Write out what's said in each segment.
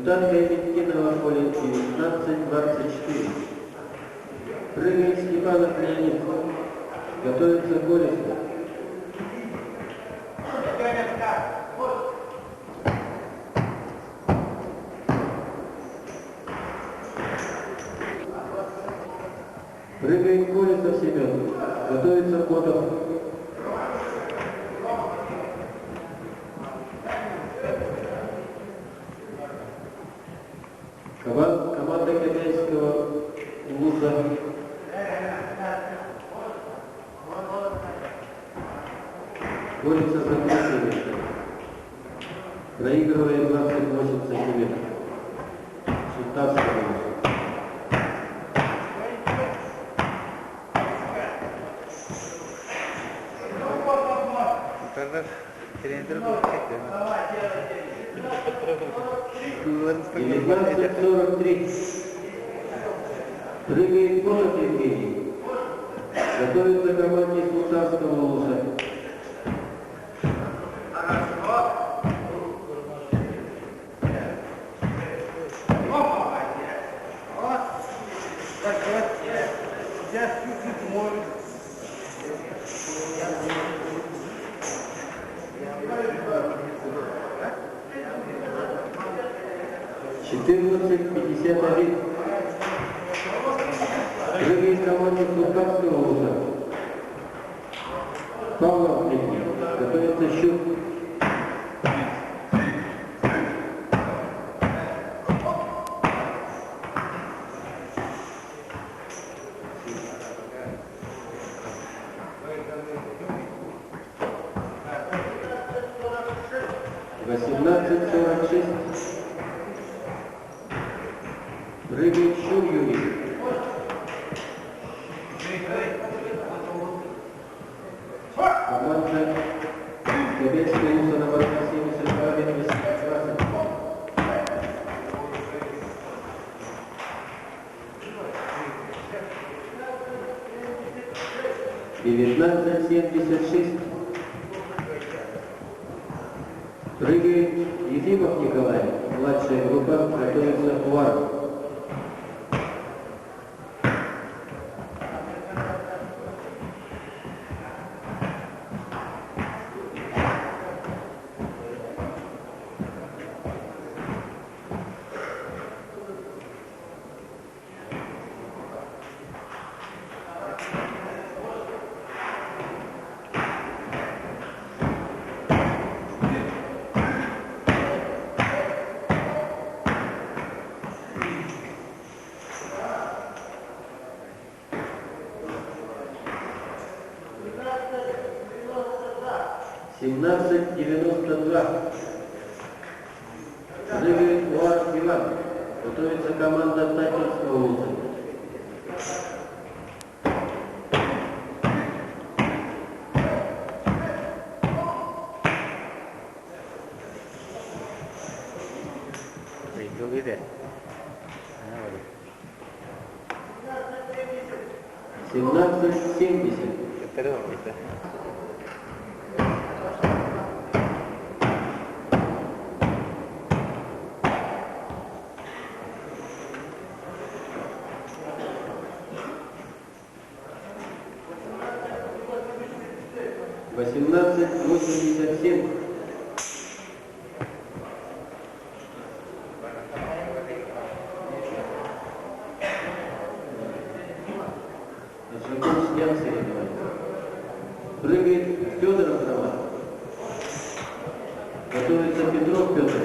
Результат Гайбекинова поле 19-24. Прыгает Степанов Леонид. Готовится Колесов. Прыгает Колесов Семен. Готовится Котов. Команда Каменского вуза. Борется за место. Проигрывает 28 сантиметров. Султанского вуза. Тренер 19:43. Прыгает Котов Евгений. Готовится команда из Султанского вуза. $14:51. Прыгает команда Султанского вуза. Павлов Леонид. Готовится счет. $18:46. Прыгает Шур Юрий. Команда Каменского вуза на борьбе 72 метра 20. 19:76. Прыгает Ефимов Николай, младшая группа, готовится Уваров. $17:92. Прыгает Уваров Иван. Готовится команда Татинского вуза. $17:70. $18:87. Прыгает Федоров Роман. Готовится Петров Петр.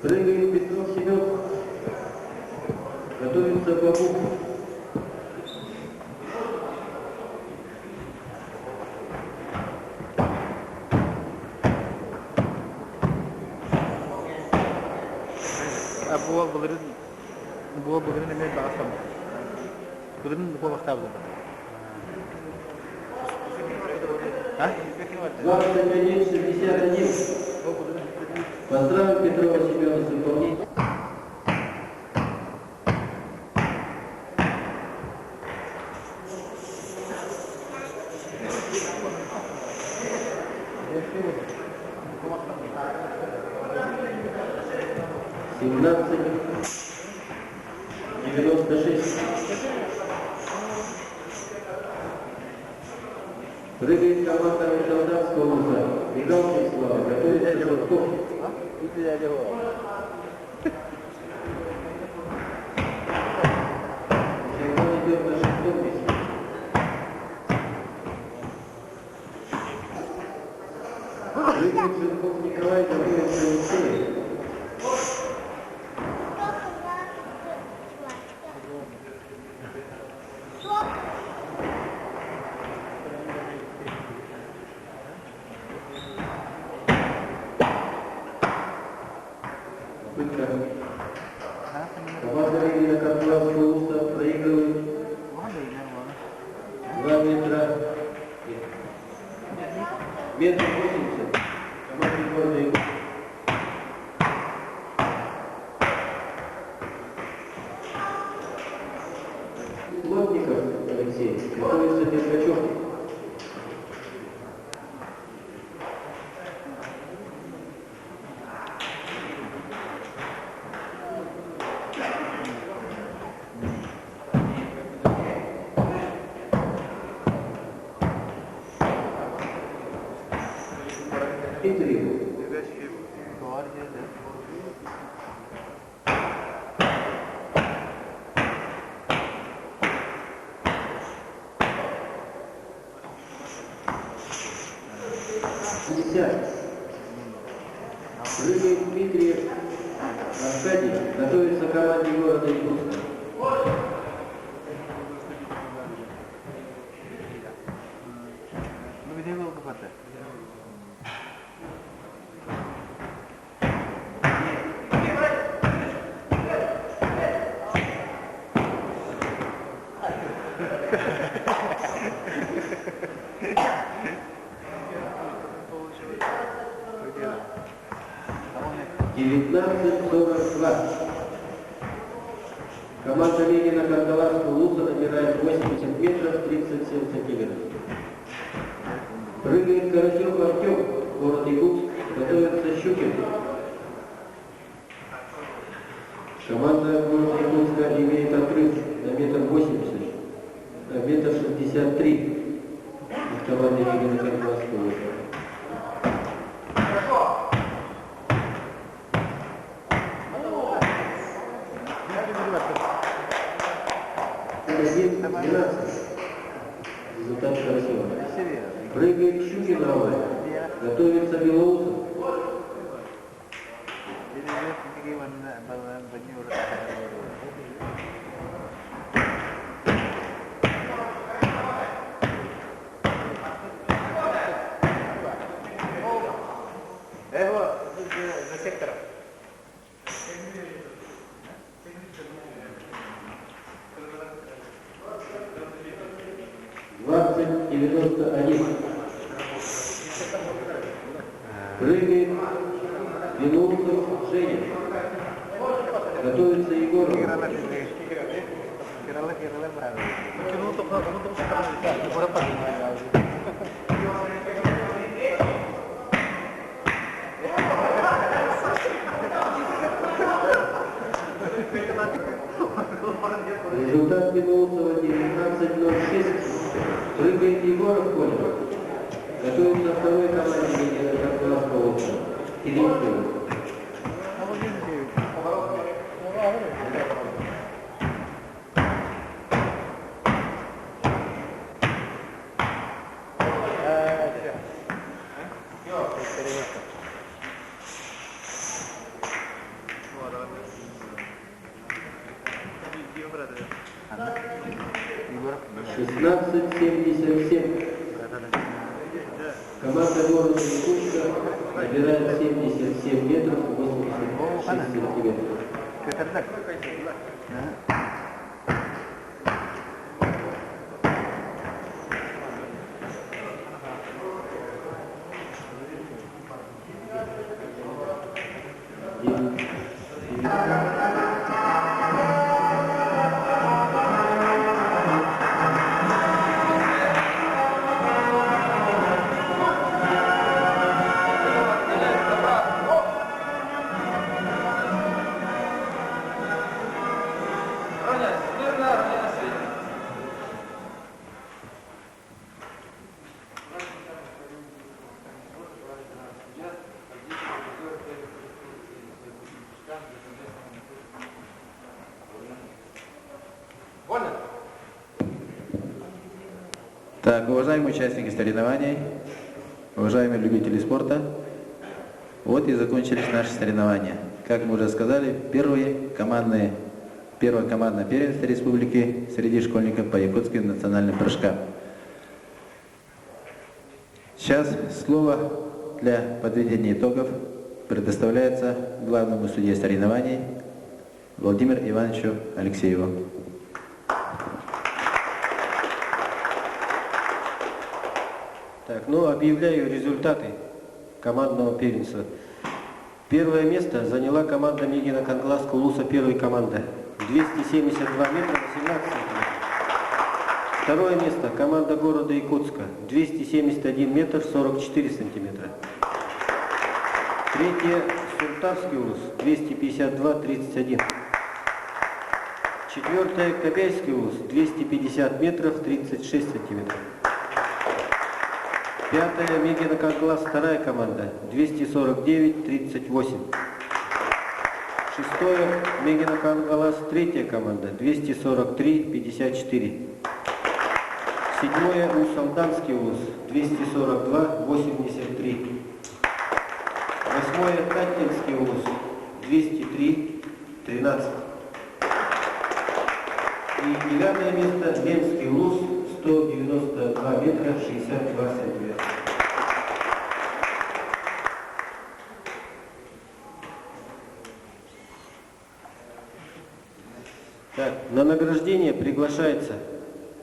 Прыгает Петров Семен. Готовится Бабук. Buah begini ini bahasa. Begini buah bahasa apa? А? 21-61. Поздравим Петрова Семена с выполнением. Семнадцать 96. Прыгает команда Солдатского вуза. Мигал Станислава. Готовится Жирков. Сигнал идет на 6-м месте. Прыгает Жирков Николай. Готовится Алексей. Команда Ленина Карплавского уста проигрывает 2 метра. Метр 80. Команда города Якутска. Плотников Алексей. Готовится Дергачев. Интервью. 50. Прыгает Дмитриев Аркадий. Готовится команде города Якутска. Ну, где был КПТ? Девятнадцать 42. Команда Ленина Кандаларского вуза набирает 80 метров 37 сантиметров. Прыгает Карасев Артем, город Якутск. Готовится Щукин. Команда города Якутска имеет отрыв на метр 80, на метр 63 от команды Ленина Кандаларского вуза. Результат красивый. Прыгает Щукин Роман. Готовится Белоусов. За сектором. 20-91. Прыгает Белоусов Женя. Готовится Егоров. Результат Белоусова 19:06. Прыгает Егоров Коля. Готовится второй команде Ленина Кандаларского вуза. Кирилл. Шестнадцать 77. Команда города Якутска набирает 77 метров 86 сантиметров. Так, уважаемые участники соревнований, уважаемые любители спорта, вот и закончились наши соревнования. Как мы уже сказали, первое командное первенство республики среди школьников по якутским национальным прыжкам. Сейчас слово для подведения итогов предоставляется главному судье соревнований Владимиру Ивановичу Алексееву. Так, объявляю результаты командного первенства. Первое место заняла команда Мегина Кангалас Кулуса, первая команда. 272 метра 18 сантиметров. Второе место команда города Якутска. 271 метр 44 сантиметра. Третье Султавский улус. 252-31. Четвертое Кобяйский улус. 250 метров 36 сантиметров. Пятая Мегина Кангалас, вторая команда, 249-38. Шестое Мегина Кангалас, третья команда, 243-54. Седьмое Усалданский улус, 242-83. Восьмое Татинский улус, 203-13. И девятое место Ленский улус, 192 метра 62 сантиметра. Так, на награждение приглашается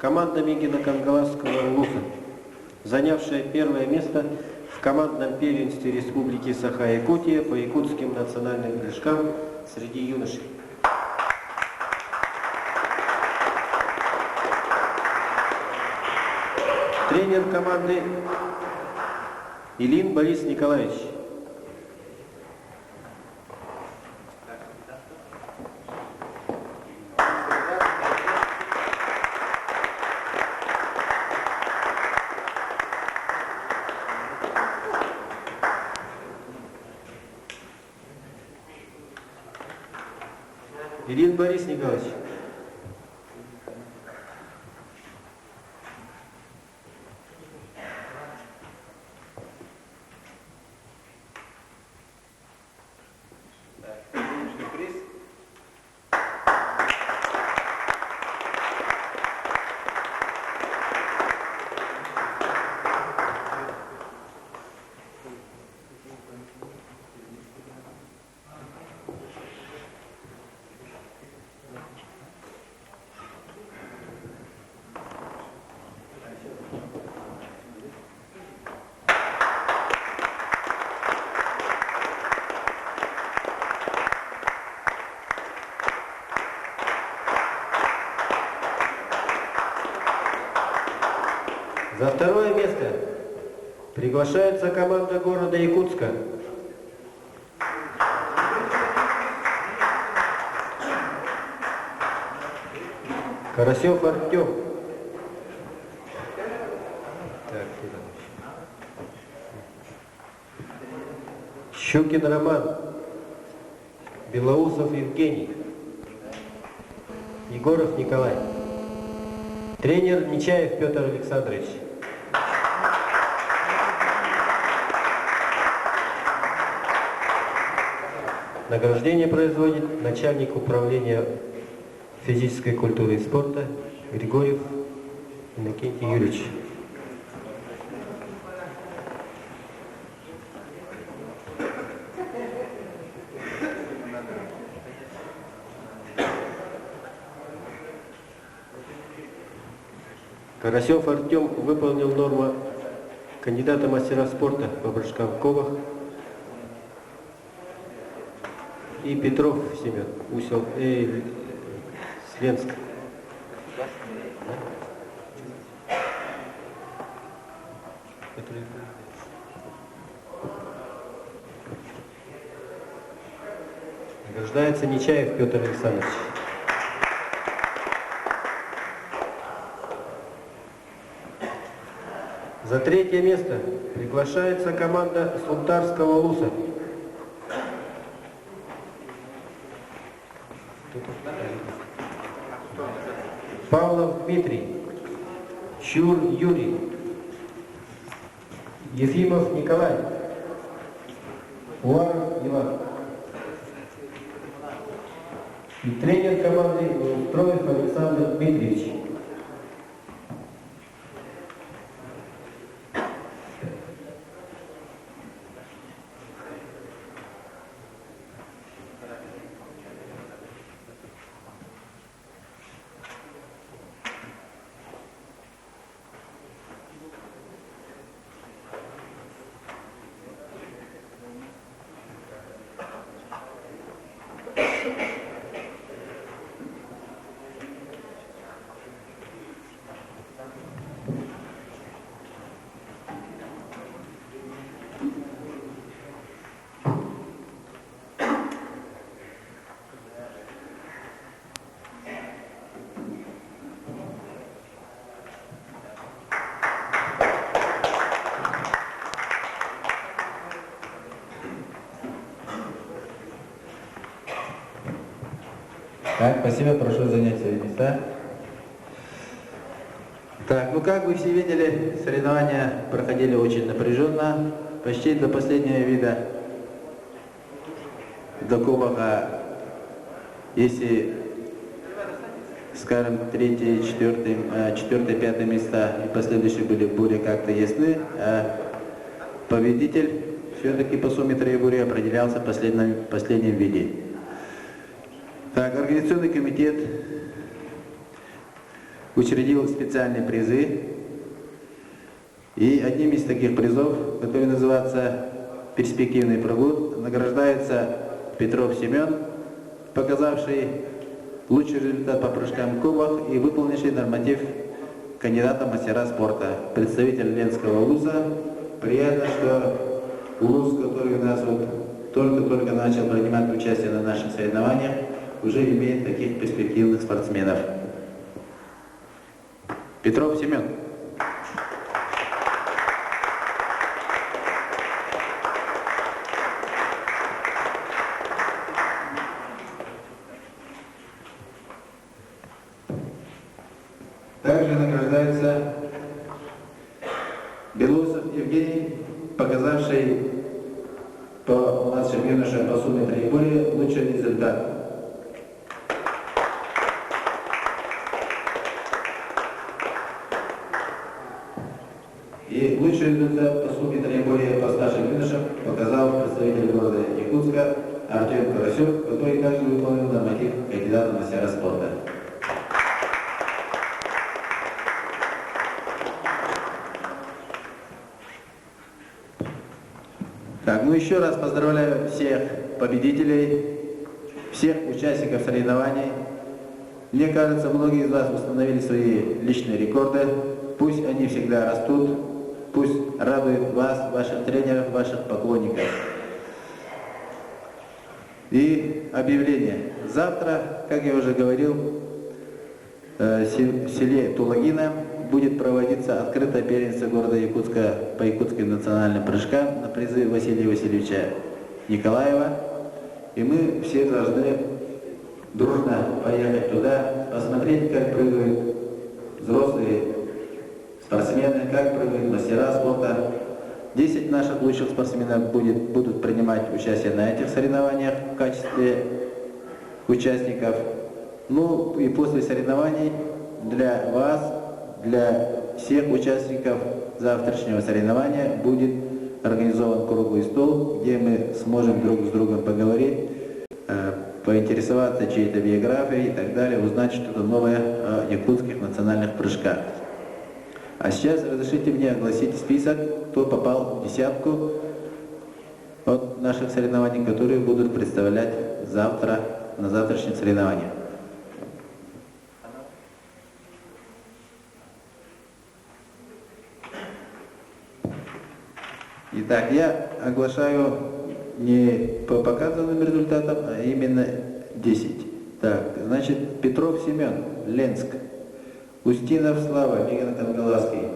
команда Мегина Кангаласского улуса, занявшая первое место в командном первенстве Республики Саха-Якутия по якутским национальным прыжкам среди юношей. Тренер команды Илин Борис Николаевич. Илин Борис Николаевич. За второе место приглашается команда города Якутска. Карасев Артем. Щукин Роман. Белоусов Евгений. Егоров Николай. Тренер Нечаев Петр Александрович. Награждение производит начальник управления физической культуры и спорта Григорьев Иннокентий Юрьевич. Карасев Артем выполнил норму кандидата мастера спорта по прыжкам в ковах. и Петров Семен, Усел, Свенск. Награждается Нечаев Петр Александрович. За третье место приглашается команда Сунтарского Луса. Павлов Дмитрий, Чур Юрий, Ефимов Николай, Уваров Иван. И тренер команды Устроев Александр Дмитриевич. Так, спасибо, прошу занять свои места. Так, ну как вы все видели, соревнования проходили очень напряженно, почти до последнего вида, до кубка. Если, скажем, третье, четвертое, пятое места и последующие были более как-то ясны, а победитель все-таки по сумме троеборья определялся в последнем виде. Так, организационный комитет учредил специальные призы. И одним из таких призов, который называется «Перспективный прогул», награждается Петров Семен, показавший лучший результат по прыжкам в кубах и выполнивший норматив кандидата в мастера спорта, представитель Ленского вуза. Приятно, что вуз, который у нас вот только-только начал принимать участие на наших соревнованиях, уже имеет таких перспективных спортсменов. Петров Семен. Также награждается Белоусов Евгений, показавший по младшим юношам по сумме троеборья лучший результат. И лучший результат по сумме троеборья по старшим юношам показал представитель города Якутска Артем Карасев, который также выполнил норматив кандидата в мастера спорта. Так, ну еще раз поздравляю всех победителей, всех участников соревнований. Мне кажется, многие из вас установили свои личные рекорды. Пусть они всегда растут, пусть радуют вас, ваших тренеров, ваших поклонников. И объявление. Завтра, как я уже говорил, в селе Тулагина будет проводиться открытое первенство города Якутска по якутским национальным прыжкам на призы Василия Васильевича Николаева. И мы все должны дружно поехать туда, посмотреть, как прыгают взрослые спортсмены, как прыгают мастера спорта. 10 наших лучших спортсменов будут принимать участие на этих соревнованиях в качестве участников. Ну и после соревнований для вас, для всех участников завтрашнего соревнования будет организован круглый стол, где мы сможем друг с другом поговорить, поинтересоваться чьей-то биографией и так далее, узнать что-то новое о якутских национальных прыжках. А сейчас разрешите мне огласить список, кто попал в десятку от наших соревнований, которые будут представлять завтра на завтрашнем соревновании. Итак, я оглашаю не по показанным результатам, а именно 10. Так, значит, Петров Семен, Ленск. Устинов Слава, Мегино-Кангаласский.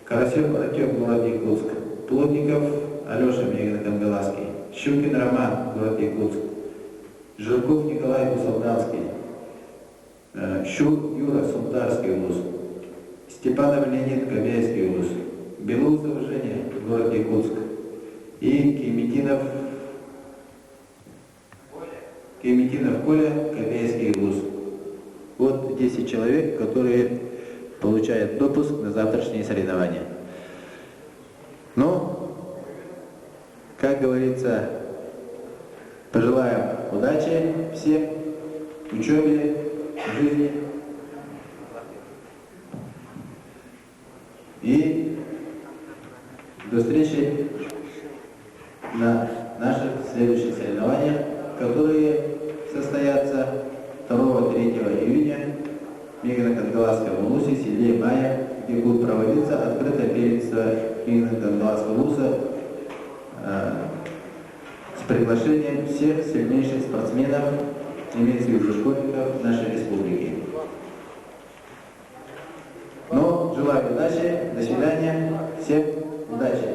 Карасев Артем, город Якутск. Плотников Алеша, Мегино-Кангаласский. Щукин Роман, город Якутск. Жирков Николай, Бусалданский. Щур Юра, Сунтарский УЗ. Степанов Леонид, Кобяйский УЗ. Белоусов Женя, город Якутск. И Кеметинов Коля, Кобяйский ВУЗ. Вот 10 человек, которые получают допуск на завтрашние соревнования. Ну, как говорится, пожелаем удачи всем, учебе, жизни. И до встречи на наших следующих соревнованиях, которые состоятся 2-3 июня в Мегино-Кангаласском УНУСе, селе Мая, где будет проводиться открытое первенство Мегино-Кангаласского УНУСа с приглашением всех сильнейших спортсменов, имеется в виду школьников нашей республики. Ну, желаю удачи, до свидания, всем удачи!